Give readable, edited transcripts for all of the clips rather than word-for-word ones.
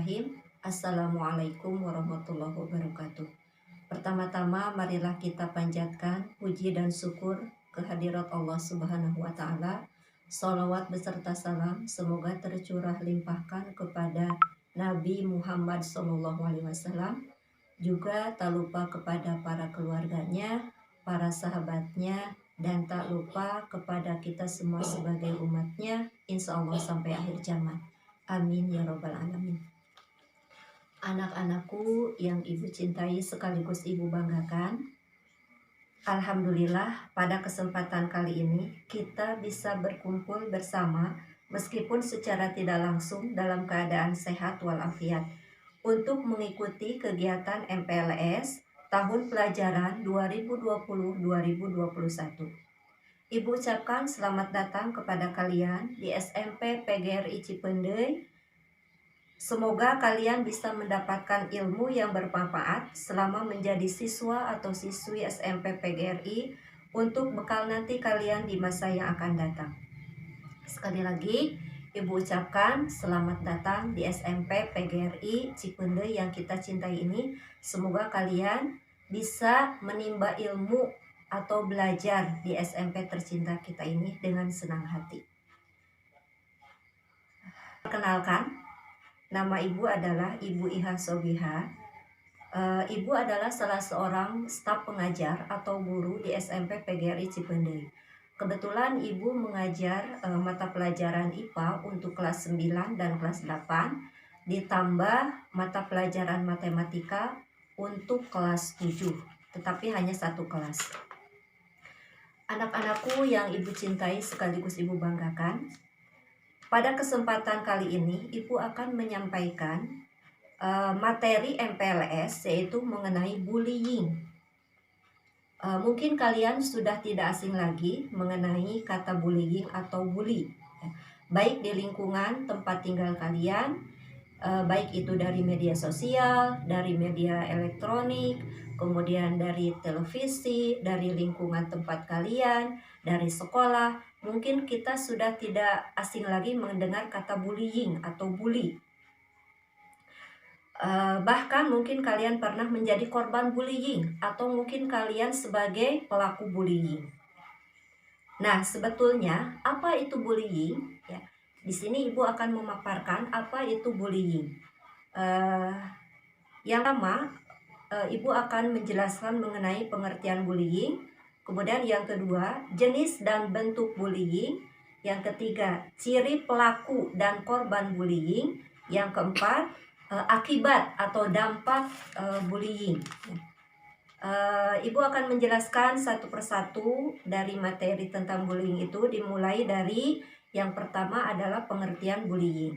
Bismillahirrahmanirrahim. Assalamualaikum warahmatullahi wabarakatuh. Pertama-tama marilah kita panjatkan puji dan syukur kehadirat Allah Subhanahu wa taala. Shalawat beserta salam semoga tercurah limpahkan kepada Nabi Muhammad SAW. Juga tak lupa kepada para keluarganya, para sahabatnya, dan tak lupa kepada kita semua sebagai umatnya, insya Allah sampai akhir zaman. Amin ya robbal alamin. Anak-anakku yang ibu cintai sekaligus ibu banggakan, alhamdulillah pada kesempatan kali ini kita bisa berkumpul bersama meskipun secara tidak langsung dalam keadaan sehat walafiat untuk mengikuti kegiatan MPLS tahun pelajaran 2020-2021. Ibu ucapkan selamat datang kepada kalian di SMP PGRI Cipendei. Semoga kalian bisa mendapatkan ilmu yang bermanfaat selama menjadi siswa atau siswi SMP PGRI untuk bekal nanti kalian di masa yang akan datang. Sekali lagi, Ibu ucapkan selamat datang di SMP PGRI Cipendei yang kita cintai ini. Semoga kalian bisa menimba ilmu atau belajar di SMP tercinta kita ini dengan senang hati. Perkenalkan, nama ibu adalah Ibu Iha Sobiha. Ibu adalah salah seorang staf pengajar atau guru di SMP PGRI Cipendei. Kebetulan ibu mengajar mata pelajaran IPA untuk kelas 9 dan kelas 8, ditambah mata pelajaran matematika untuk kelas 7, tetapi hanya satu kelas. Anak-anakku yang ibu cintai sekaligus ibu banggakan, pada kesempatan kali ini ibu akan menyampaikan materi MPLS yaitu mengenai bullying. Mungkin kalian sudah tidak asing lagi mengenai kata bullying atau bully, baik di lingkungan tempat tinggal kalian, baik itu dari media sosial, dari media elektronik, kemudian dari televisi, dari lingkungan tempat kalian, dari sekolah. Mungkin kita sudah tidak asing lagi mendengar kata bullying atau bully. Bahkan mungkin kalian pernah menjadi korban bullying atau mungkin kalian sebagai pelaku bullying. Nah, sebetulnya apa itu bullying? Ya, di sini ibu akan memaparkan apa itu bullying. Yang pertama, ibu akan menjelaskan mengenai pengertian bullying. Kemudian yang kedua, jenis dan bentuk bullying. Yang ketiga, ciri pelaku dan korban bullying. Yang keempat, akibat atau dampak bullying. Ibu akan menjelaskan satu persatu dari materi tentang bullying itu, dimulai dari yang pertama adalah pengertian bullying.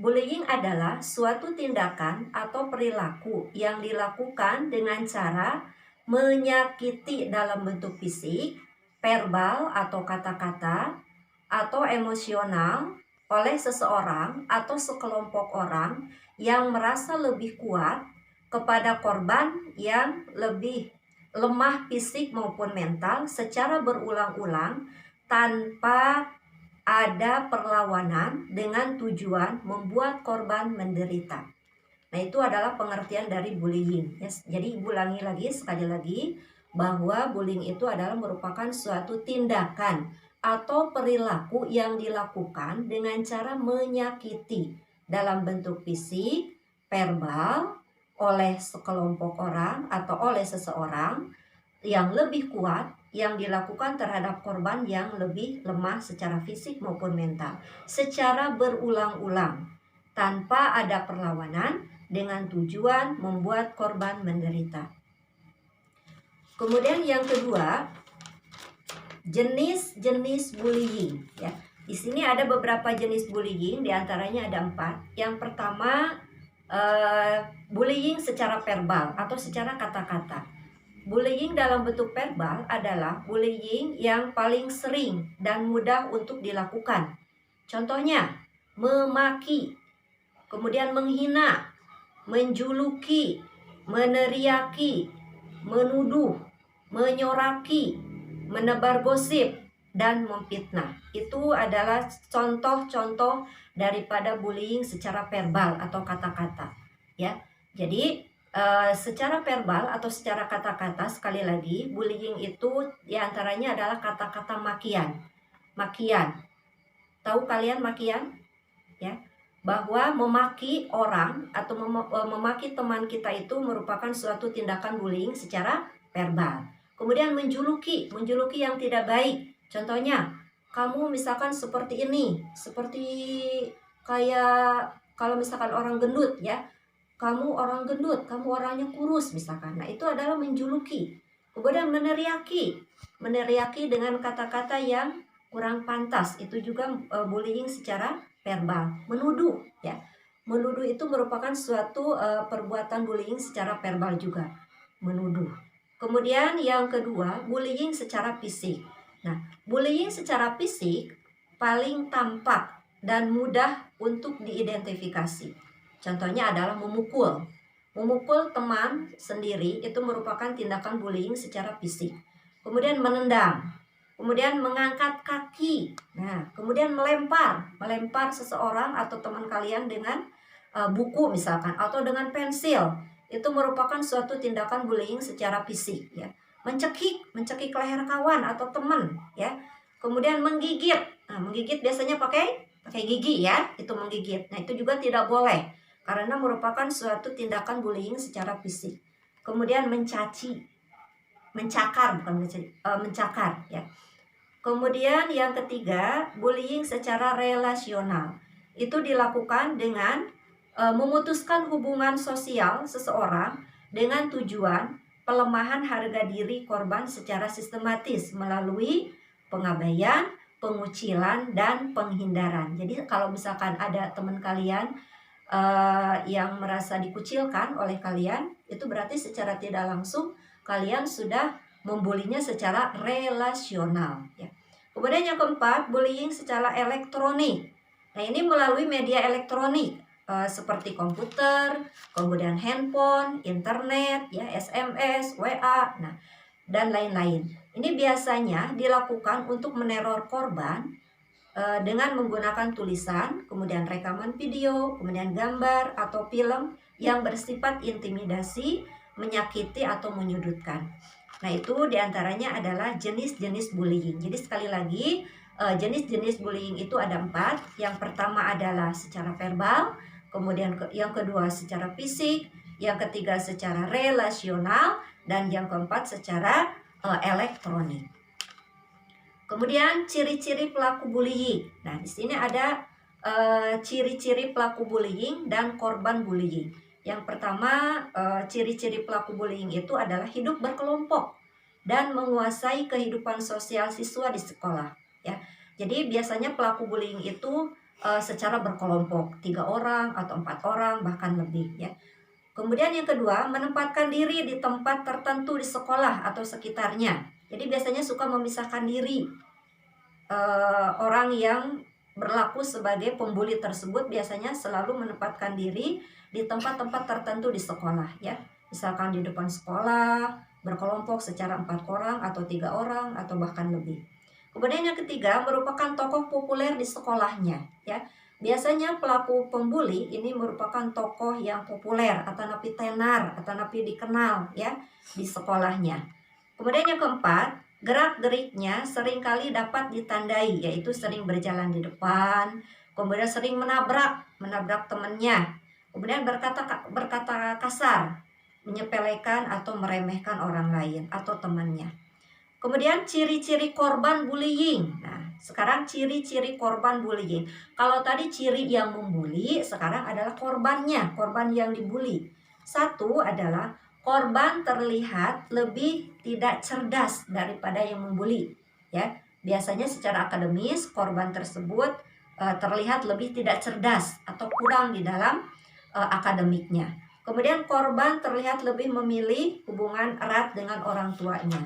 Bullying adalah suatu tindakan atau perilaku yang dilakukan dengan cara menyakiti dalam bentuk fisik, verbal atau kata-kata, atau emosional oleh seseorang atau sekelompok orang yang merasa lebih kuat kepada korban yang lebih lemah fisik maupun mental secara berulang-ulang tanpa ada perlawanan dengan tujuan membuat korban menderita. Nah, itu adalah pengertian dari bullying. Jadi ibu ulangi lagi sekali lagi bahwa bullying itu adalah merupakan suatu tindakan atau perilaku yang dilakukan dengan cara menyakiti dalam bentuk fisik, verbal oleh sekelompok orang atau oleh seseorang yang lebih kuat yang dilakukan terhadap korban yang lebih lemah secara fisik maupun mental secara berulang-ulang tanpa ada perlawanan dengan tujuan membuat korban menderita. Kemudian yang kedua, jenis-jenis bullying. Ya, di sini ada beberapa jenis bullying, diantaranya ada 4. Yang pertama, bullying secara verbal atau secara kata-kata. Bullying dalam bentuk verbal adalah bullying yang paling sering dan mudah untuk dilakukan. Contohnya, memaki, kemudian menghina, menjuluki, meneriaki, menuduh, menyoraki, menebar gosip, dan memfitnah. Itu adalah contoh-contoh daripada bullying secara verbal atau kata-kata, ya. Jadi secara verbal atau secara kata-kata, sekali lagi, bullying itu diantaranya adalah kata-kata makian. Makian, tahu kalian makian? Ya, bahwa memaki orang atau memaki teman kita itu merupakan suatu tindakan bullying secara verbal. Kemudian menjuluki yang tidak baik. Contohnya, kamu misalkan seperti ini, seperti kayak kalau misalkan orang gendut, ya, kamu orang gendut, kamu orangnya kurus misalkan. Nah, itu adalah menjuluki. Kemudian meneriaki dengan kata-kata yang kurang pantas, itu juga bullying secara verbal. Menuduh, ya, menuduh itu merupakan suatu perbuatan bullying secara verbal juga, menuduh. Kemudian yang kedua, bullying secara fisik. Nah, bullying secara fisik paling tampak dan mudah untuk diidentifikasi. Contohnya adalah memukul. Memukul teman sendiri itu merupakan tindakan bullying secara fisik. Kemudian menendang, kemudian mengangkat kaki, nah, kemudian melempar seseorang atau teman kalian dengan buku misalkan atau dengan pensil, itu merupakan suatu tindakan bullying secara fisik, ya. Mencekik leher kawan atau teman, ya. Kemudian menggigit, nah, menggigit biasanya pakai gigi, ya, itu menggigit. Nah, itu juga tidak boleh karena merupakan suatu tindakan bullying secara fisik. Kemudian mencaci, mencakar, mencakar, ya. Kemudian yang ketiga, bullying secara relasional. Itu dilakukan dengan memutuskan hubungan sosial seseorang dengan tujuan pelemahan harga diri korban secara sistematis melalui pengabaian, pengucilan, dan penghindaran. Jadi kalau misalkan ada teman kalian yang merasa dikucilkan oleh kalian, itu berarti secara tidak langsung kalian sudah membulinya secara relasional, ya. Kemudian yang keempat, bullying secara elektronik. Nah, ini melalui media elektronik seperti komputer, kemudian handphone, internet, ya, SMS, WA, nah, dan lain-lain. Ini biasanya dilakukan untuk meneror korban dengan menggunakan tulisan, kemudian rekaman video, kemudian gambar atau film yang bersifat intimidasi, menyakiti atau menyudutkan. Nah, itu diantaranya adalah jenis-jenis bullying. Jadi sekali lagi, jenis-jenis bullying itu ada 4. Yang pertama adalah secara verbal, kemudian yang kedua secara fisik, yang ketiga secara relasional, dan yang keempat secara elektronik. Kemudian ciri-ciri pelaku bullying. Nah, di sini ada ciri-ciri pelaku bullying dan korban bullying. Yang pertama, ciri-ciri pelaku bullying itu adalah hidup berkelompok dan menguasai kehidupan sosial siswa di sekolah, ya. Jadi biasanya pelaku bullying itu secara berkelompok, 3 orang atau 4 orang bahkan lebih, ya. Kemudian yang kedua, menempatkan diri di tempat tertentu di sekolah atau sekitarnya. Jadi biasanya suka memisahkan diri. Orang yang berlaku sebagai pembuli tersebut biasanya selalu menempatkan diri di tempat-tempat tertentu di sekolah, ya. Misalkan di depan sekolah, berkelompok secara 4 orang atau 3 orang atau bahkan lebih. Kemudian yang ketiga, merupakan tokoh populer di sekolahnya, ya. Biasanya pelaku pembuli ini merupakan tokoh yang populer atau napi tenar atau napi dikenal, ya, di sekolahnya. Kemudian yang keempat, gerak-geriknya seringkali dapat ditandai, yaitu sering berjalan di depan, kemudian sering menabrak temannya, kemudian berkata kasar, menyepelekan atau meremehkan orang lain atau temannya. Kemudian ciri-ciri korban bullying. Nah, sekarang ciri-ciri korban bullying. Kalau tadi ciri yang membuli, sekarang adalah korbannya, korban yang dibully. Satu adalah korban terlihat lebih tidak cerdas daripada yang membuli, ya. Biasanya secara akademis korban tersebut terlihat lebih tidak cerdas atau kurang di dalam akademiknya. Kemudian korban terlihat lebih memilih hubungan erat dengan orang tuanya.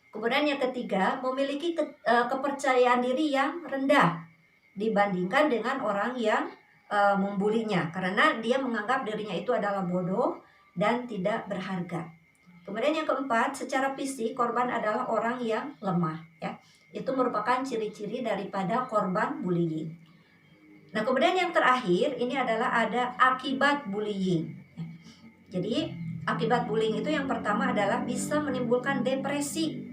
Kemudian yang ketiga, memiliki kepercayaan diri yang rendah dibandingkan dengan orang yang membulinya, karena dia menganggap dirinya itu adalah bodoh dan tidak berharga. Kemudian yang keempat, secara fisik korban adalah orang yang lemah, ya. Itu merupakan ciri-ciri daripada korban bullying. Nah, kemudian yang terakhir ini adalah ada akibat bullying. Jadi, akibat bullying itu yang pertama adalah bisa menimbulkan depresi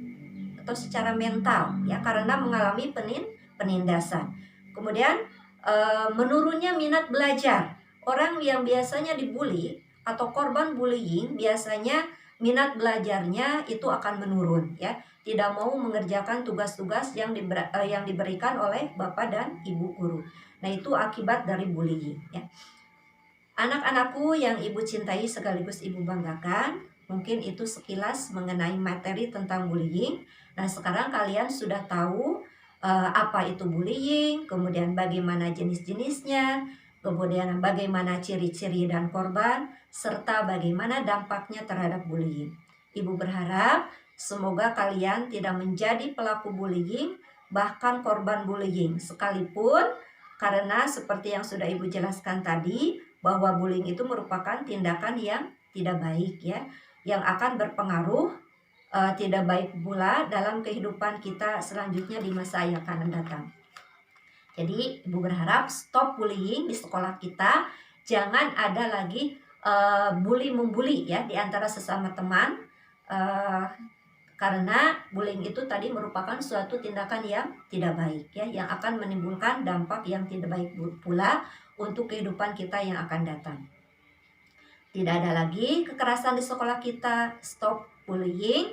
atau secara mental ya, karena mengalami penindasan. Kemudian menurunnya minat belajar. Orang yang biasanya dibully atau korban bullying biasanya minat belajarnya itu akan menurun ya, tidak mau mengerjakan tugas-tugas yang diberikan oleh bapak dan ibu guru. Nah, itu akibat dari bullying ya. Anak-anakku yang ibu cintai sekaligus ibu banggakan, mungkin itu sekilas mengenai materi tentang bullying. Nah, sekarang kalian sudah tahu apa itu bullying, kemudian bagaimana jenis-jenisnya, kemudian bagaimana ciri-ciri dan korban, serta bagaimana dampaknya terhadap bullying. Ibu berharap semoga kalian tidak menjadi pelaku bullying, bahkan korban bullying sekalipun, karena seperti yang sudah ibu jelaskan tadi, bahwa bullying itu merupakan tindakan yang tidak baik ya, yang akan berpengaruh tidak baik pula dalam kehidupan kita selanjutnya di masa yang akan datang. Jadi ibu berharap stop bullying di sekolah kita, jangan ada lagi bully membuli ya di antara sesama teman, karena bullying itu tadi merupakan suatu tindakan yang tidak baik ya, yang akan menimbulkan dampak yang tidak baik pula untuk kehidupan kita yang akan datang. Tidak ada lagi kekerasan di sekolah kita, stop bullying,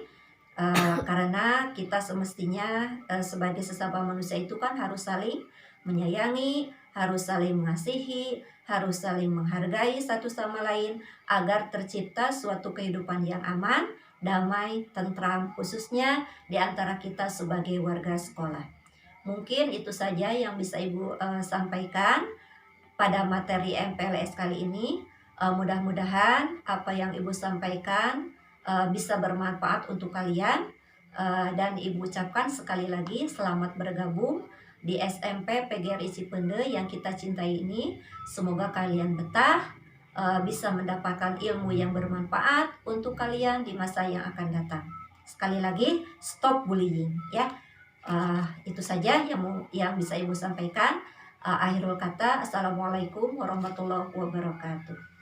karena kita semestinya sebagai sesama manusia itu kan harus saling menyayangi, harus saling mengasihi, harus saling menghargai satu sama lain agar tercipta suatu kehidupan yang aman, damai, tentram, khususnya di antara kita sebagai warga sekolah. Mungkin itu saja yang bisa ibu sampaikan pada materi MPLS kali ini. Mudah-mudahan apa yang ibu sampaikan bisa bermanfaat untuk kalian, dan ibu ucapkan sekali lagi selamat bergabung di SMP PGRI Cipende yang kita cintai ini. Semoga kalian betah, bisa mendapatkan ilmu yang bermanfaat untuk kalian di masa yang akan datang. Sekali lagi, stop bullying ya. Itu saja yang bisa ibu sampaikan. Akhirul kata, assalamualaikum warahmatullahi wabarakatuh.